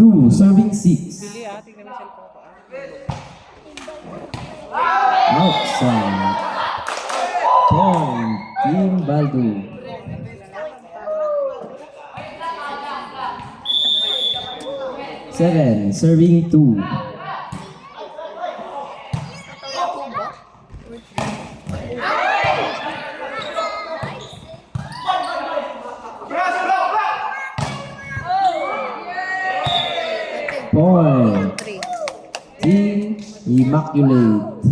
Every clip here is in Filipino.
2, serving 6. Pili tingnan mo cellphone ko. Outside. Point, Team Baldo. 7, serving 2. Point, Team Immaculate.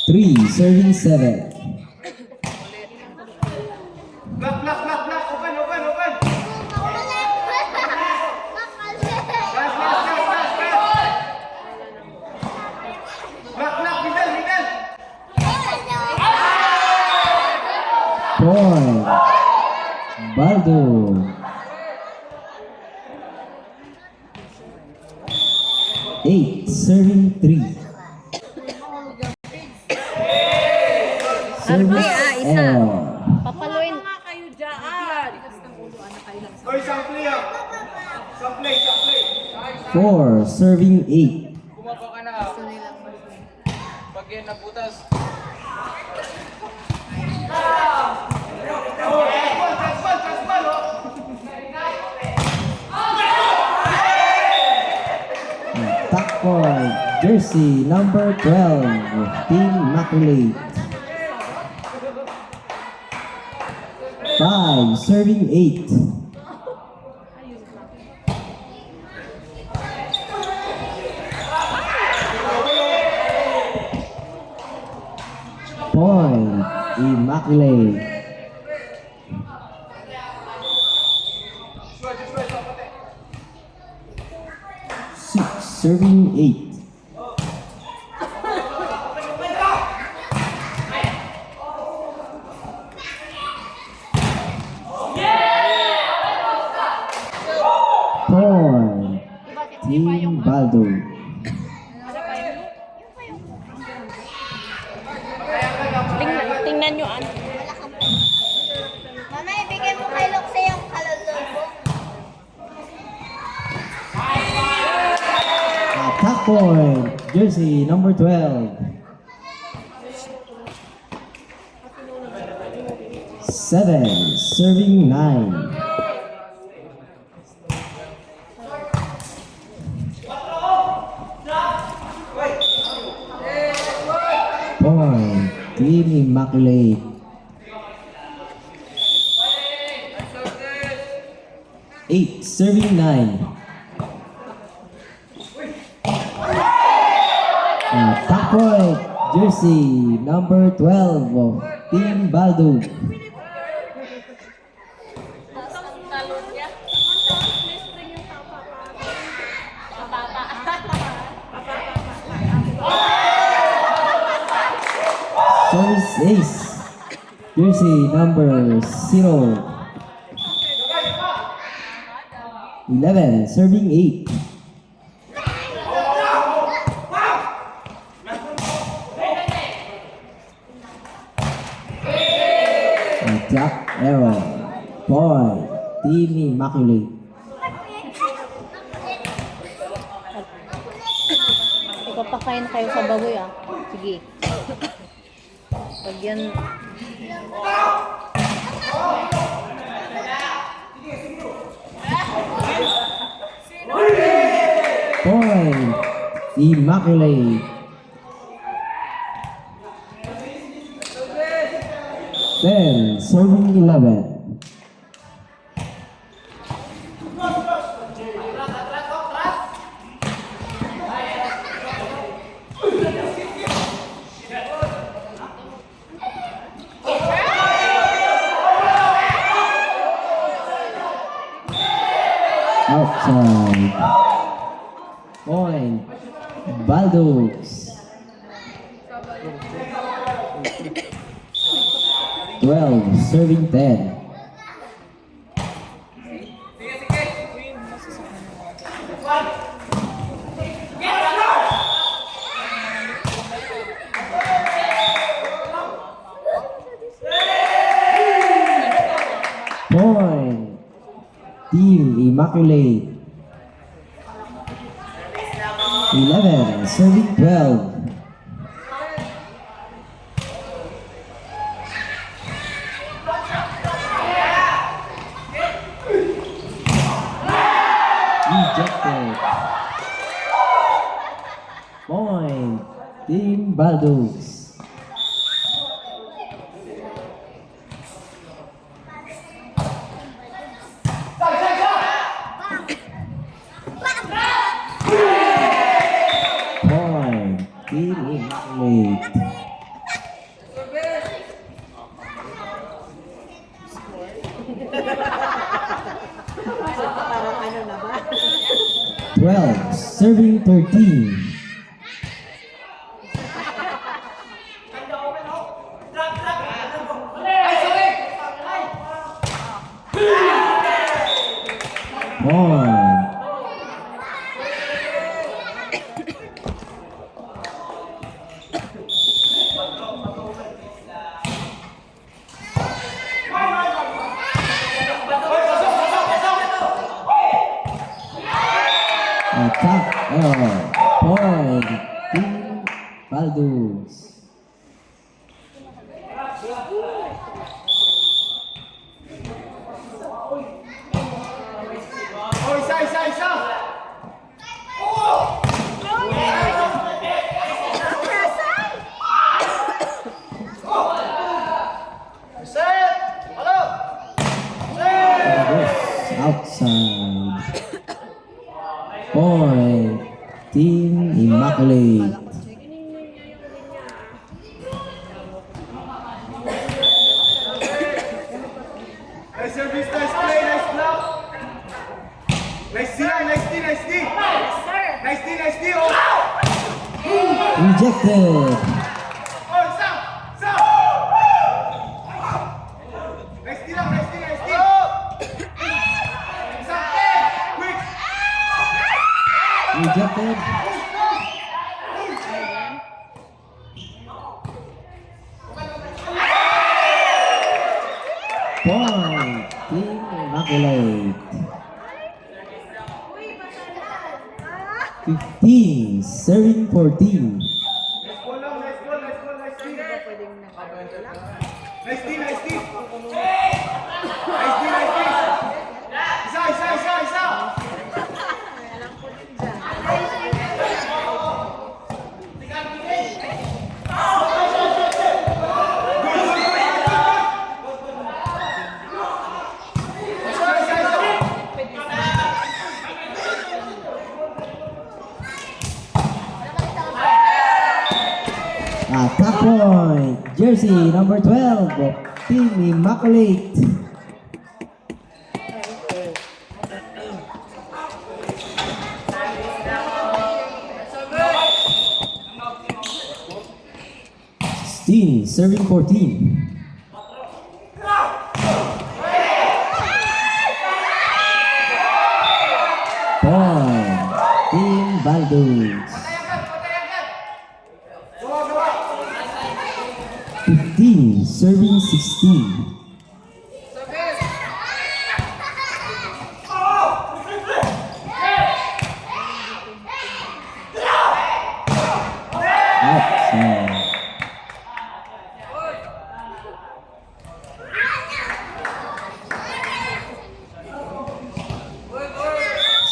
3, serving 7. Block, block, block, block. Open, open, open. Gas, gas, gas, gas, gas. Block, block, middle, middle. Point, Baldo. 8, serving 3. Service isa. error. Papaluin. Kayo dyan! Oy, sample ah. Sample, sample. 4, serving 8. Kumaba ka na. Pag yan nabutas. Attack point, jersey number 12, Team Immaculate. 5, serving 8. Point, Immaculate. 6, serving 8. Point, Team Baldo. Tingnan nyo ano. Mama, ibigay mo kay Luxe yung kalulol mo. Attack point, jersey number 12. 7, serving 9. Point, Team Immaculate. 8, serving 9. Attack point, jersey number 12 of Team Baldo. Service ace, jersey number 0. 11, serving 8. Attack error. Point, Team Immaculate. Ipapakain kayo sa baboy ah. Sige. Pag yan. Point, Immaculate. 10, serving 11. Outside. Point, Baldo's. 12, serving 10. Point. Team Immaculate. 11, serving 12. Rejected. Point. Team Baldos. Point. Team Immaculate. Parang ano na ba? 12, serving 13. Point. Attack error. Point. Team Baldos. Oh, isa. Set! Hello! Baldos outside. Point. Team Immaculate. Nice service, nice play, nice block. Nice D, nice D. Nice D, oh! Rejected. Oh, isa! Nice D lang, nice D. Isa, quick! Rejected. Point. Team Immaculate. 15, serving 14. Nice ball lang, nice D. Nice D. Nice D. Isa. Attack point. Jersey number 12. Team Immaculate. Serving 14. Point. Team Baldos. 15. Serving 16. Outside.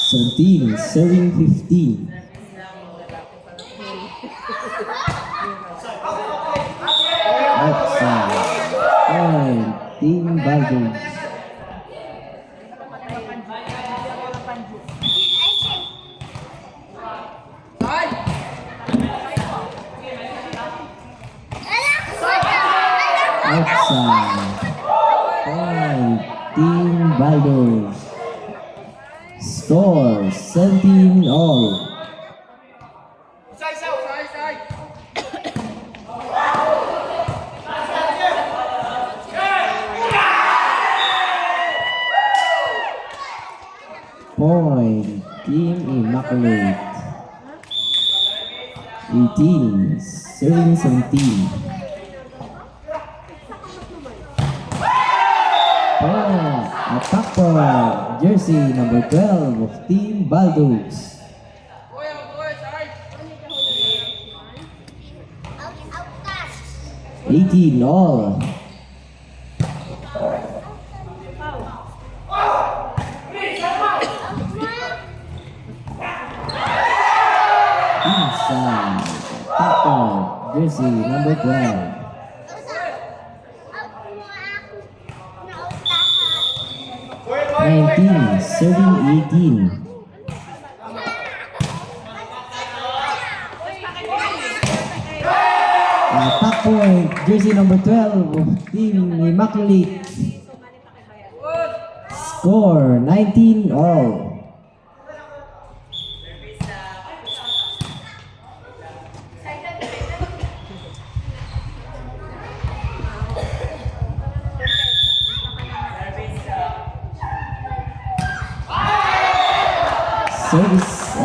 17, serving 15. Outside. Point. Team Baldos. Outside. Point. Team Baldos. Score 17 all. Point. Team Immaculate. 18. Serving 17. Point. Attack point, jersey number 12 of Team Baldogs. Out touch. 18 all. Inside. Attack point, jersey number 12. Out mo ako. Nautahan. 19, serving 18. Attack point, jersey number 12 of Team Immaculate. Score 19 all. Service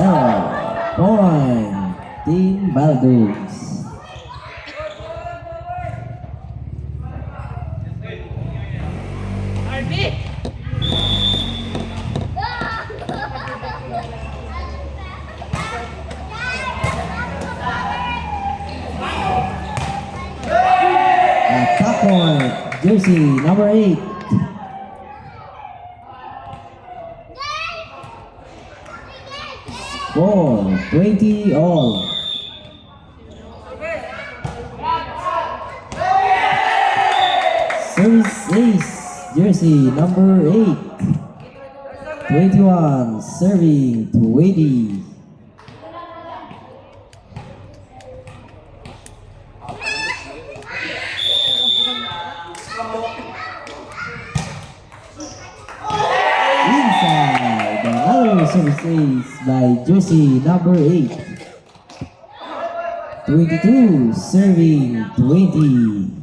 point, Team Baldogs. Attack point, jersey number 8. Score 20 all. Service ace, jersey number 8. 21, serving 20. Inside, another service ace by jersey number 8. 22, serving 20.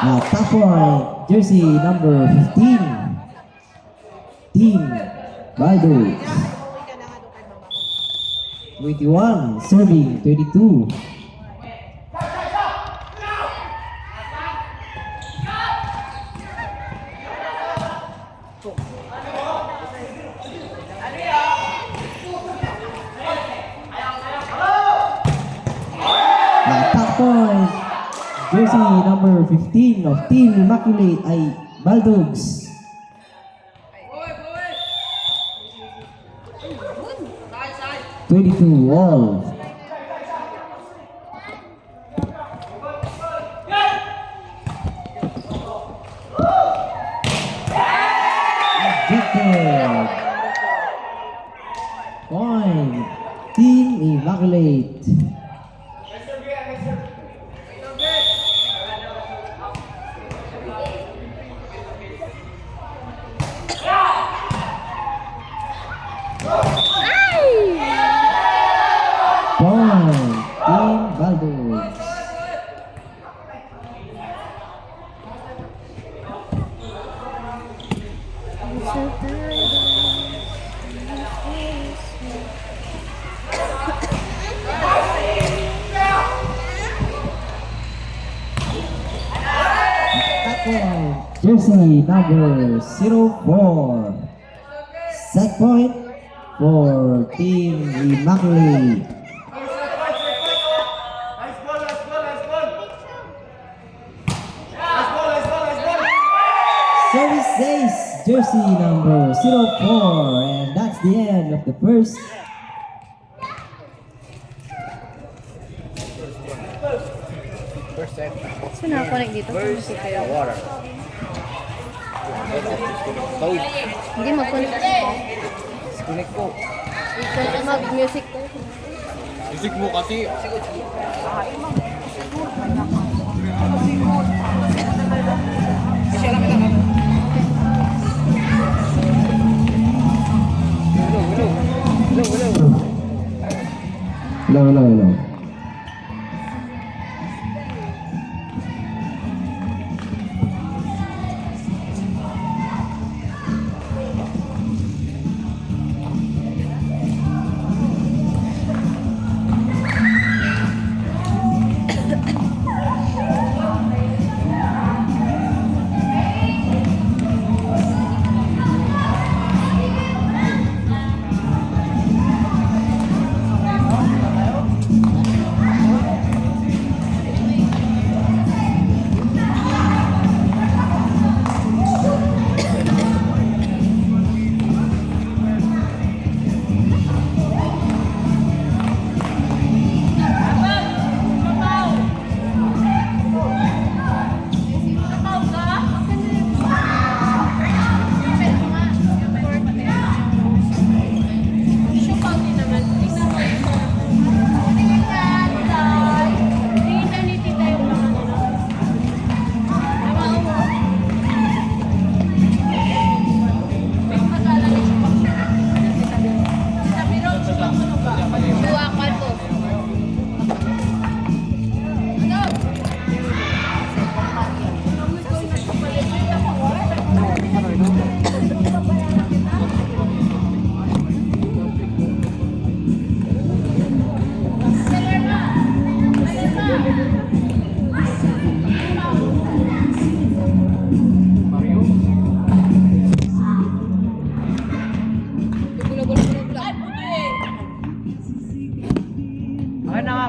Attack point, jersey number 15. Team Baldogs. 21, serving 22. Attack point, jersey number 15 of Team Immaculate ay Baldogs. Twenty-two all. Ejected. Point, Team Immaculate. Point, Team Baldogs. Attack point, jersey number 04. Set point for Team Immaculate. Nice ball, nice ball, nice ball. Nice ball, nice ball, nice ball. Service ace, jersey number 04. And that's the end of the first. So, nakakonect dito. Music kayo. Hindi mag-connect. Disconnect ko. Mag-music ko. Music mo kasi. Hello, hello, hello.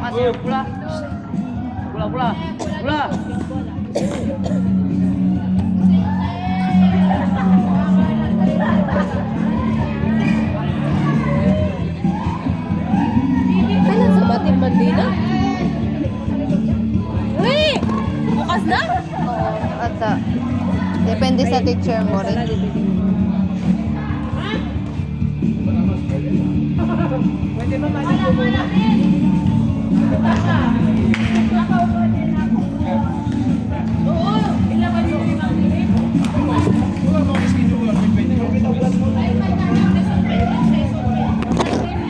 kasi pula. Pula. Kailan sa Matim Mandina? Uy! Bukas na? Oo, ata. Depende sa teacher mo rin.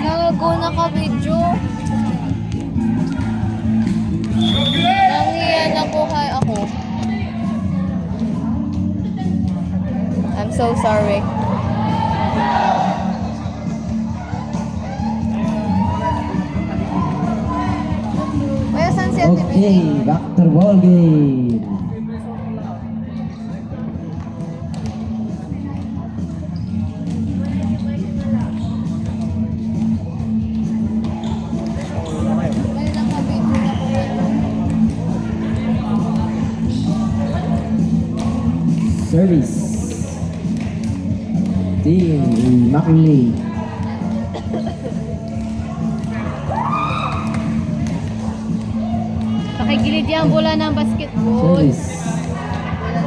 Gago na ka video. Nangiyan ako kay ako. I'm so sorry. Kuya, saan si Ate Billy? Okay, back to the ball game. May nakabidyo na po ito. Service. Team Immaculate. Pakigilid yung bola ng basketball. Service.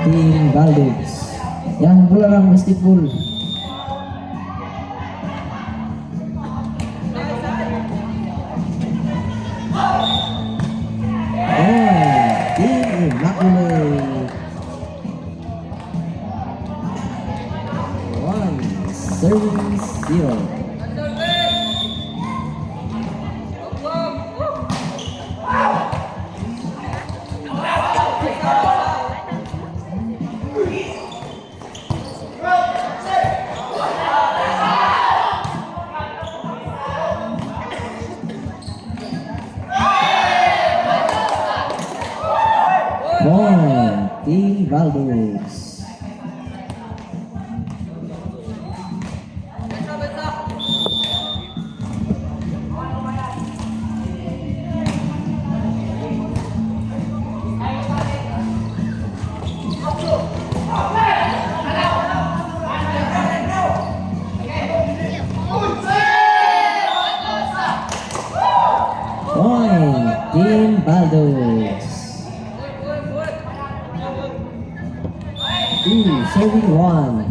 Team Baldogs. Yang bola ng basketball. Oh, Team Immaculate. One, service 0. One, Team Baldogs. Point, Team Baldogs. Two, serving 1.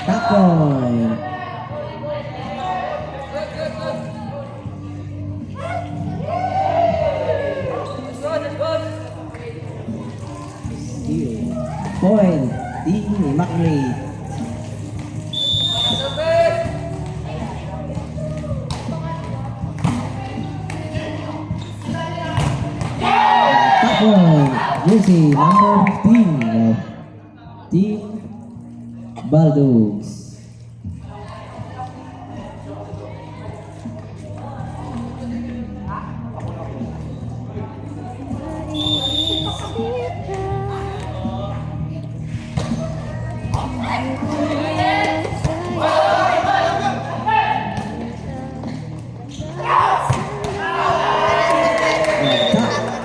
Back point. Steal. Point, Team Immaculate. Back point, jersey number 15 of Team Baldogs.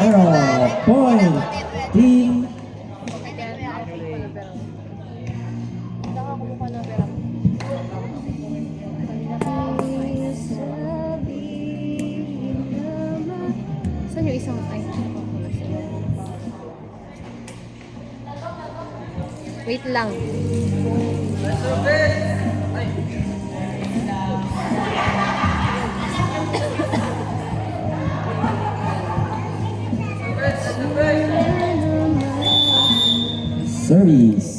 Arrow, point, Team Saan yung isang ay? Wait lang. Service.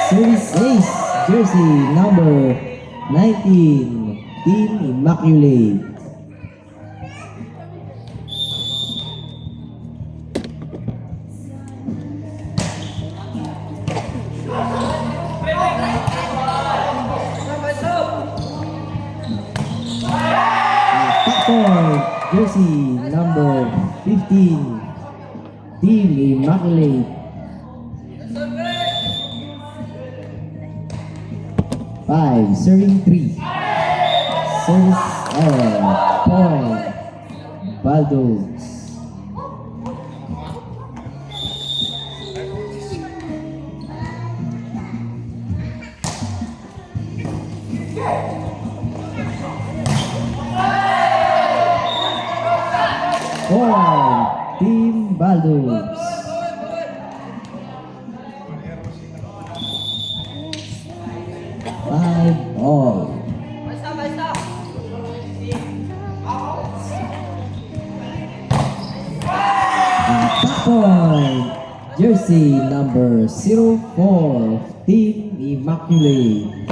Service Ace, jersey number 19, Team Immaculate. Back point, jersey number 15, Team Immaculate. 5, serving 3. Service point. Baldos. Point. Team Baldos. Five all. Top point. Jersey number 04 of Team Immaculate.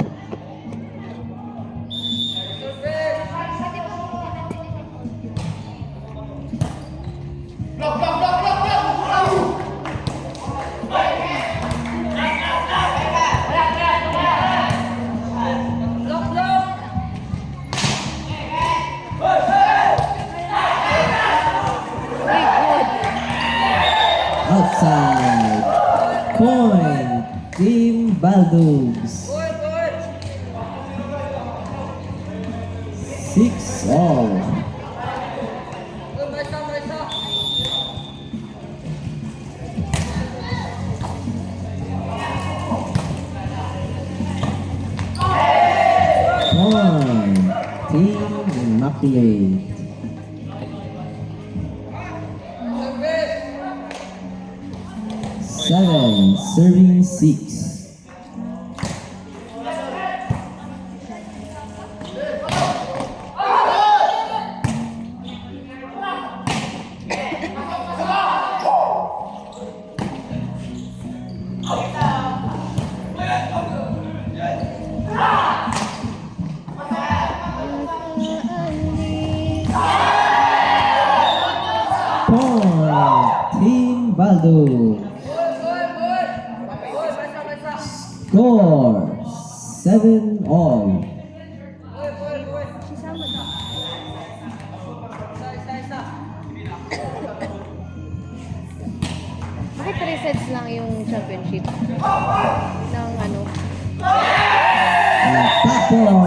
Outside. Point. Team Baldos. 6 all. Point. Team Immaculate. Seven, serving 6. Point. Team Baldo. Score 7 all. Bakit 3 sets lang yung championship? Ng ano? Tapon.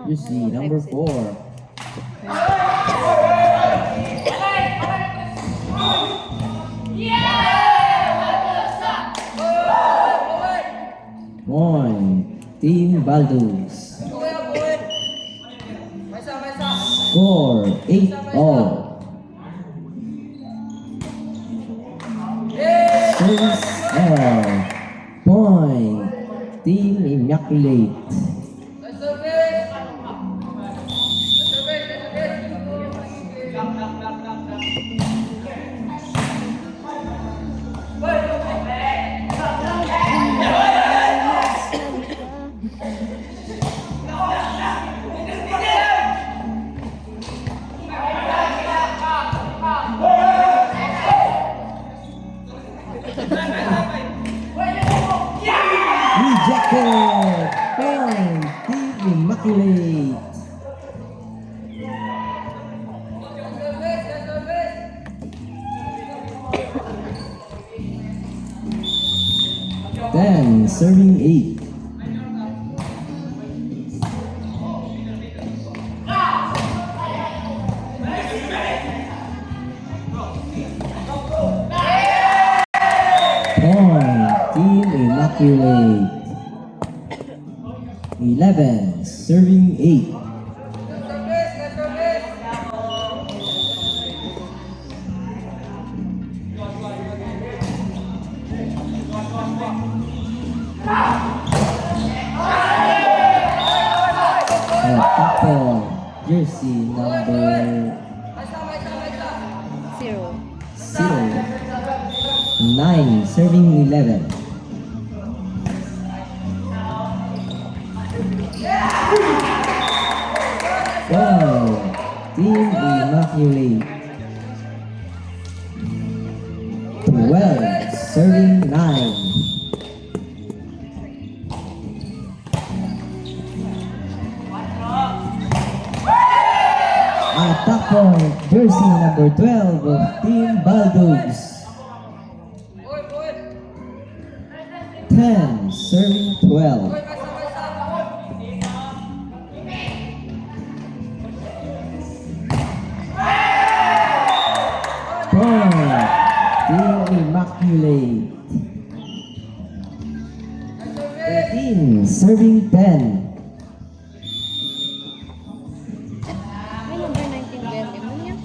You see number 4. Point. Team Baldos. Score 8 all. Service point. Team Immaculate. Rejected. Point. Team Immaculate. Then serving 8. Point. Team Immaculate. 11, serving 8. Tapon, jersey number 0. 9, serving 11. Go! Team Immaculate. 12, serving 9. point, jersey number 12 of Team Baldogs. 10, serving 12. Point, Team Immaculate. 13, serving 10. May number 19 ba yan? Di mo niya?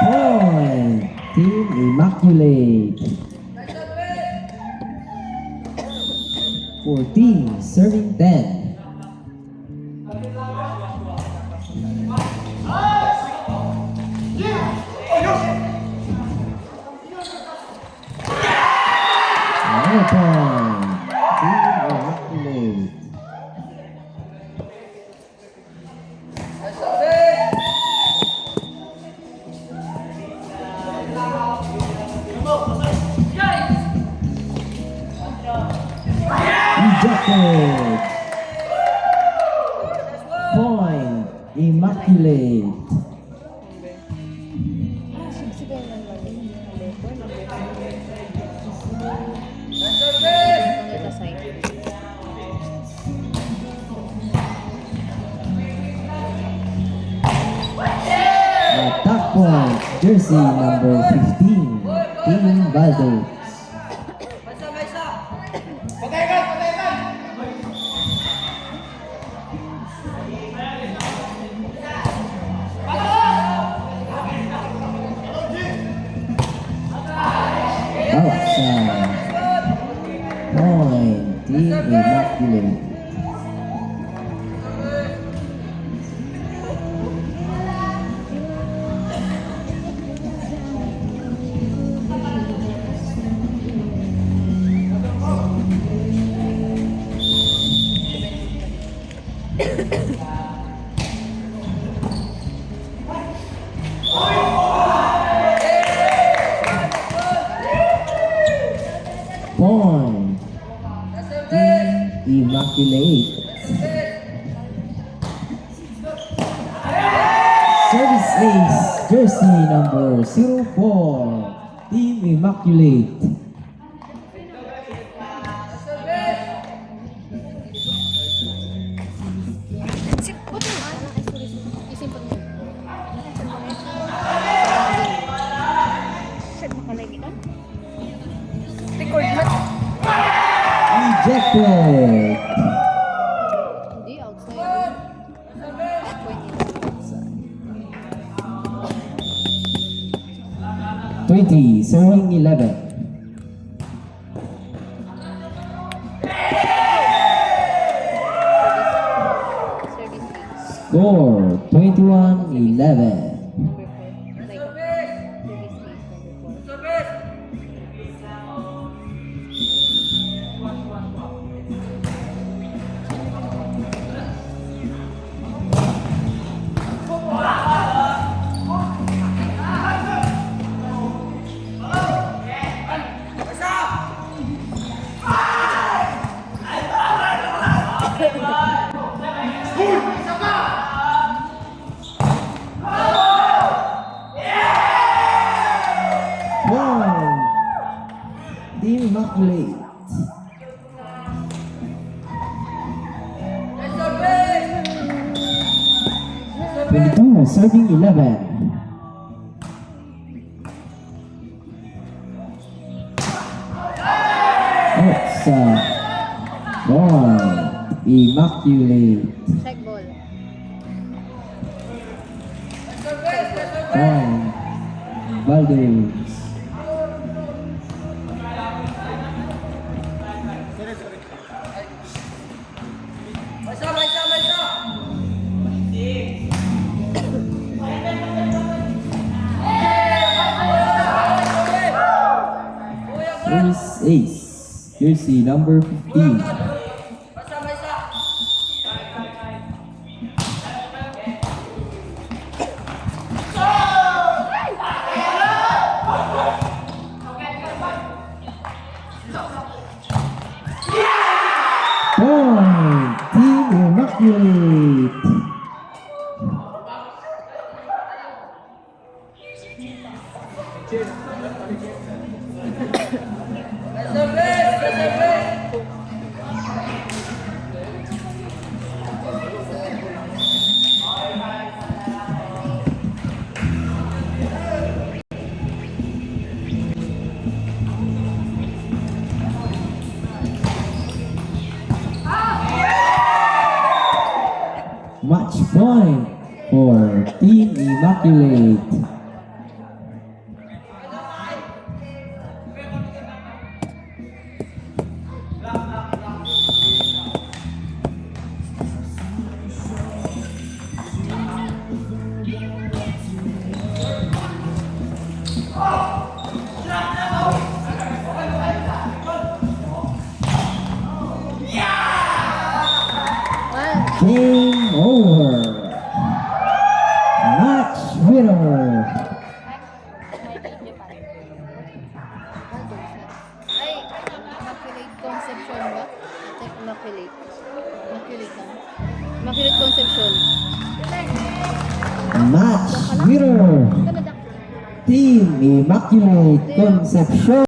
Point, Team Immaculate. 14, serving 10. Another point, Team Immaculate. Rejected. Point, Immaculate. Sigsigaw lang ba? Number 4. Attack point, jersey number 15, Team Baldogs. Outside. Point, Team Immaculate. Point, Team Immaculate. Service ace, jersey number 04, Team Immaculate. Isimpan mo. Shit, makalagi ka? Record mo. Rejected. Hindi, outside. Point nila. 20, serving 11. Service ace. Score 21-11. Number 4. Like, service ace number 4. Point, Team Immaculate. Twenty-two, serving 11. Outside. Point, Immaculate. Check ball. Point, Baldogs. Service ace, jersey number 15. Match point for Team Immaculate. Game over. Match winner. Ay, Immaculate Conception ba? Ate, Immaculate. Immaculate lang. Immaculate Conception. Match winner. Team Immaculate Concepcion.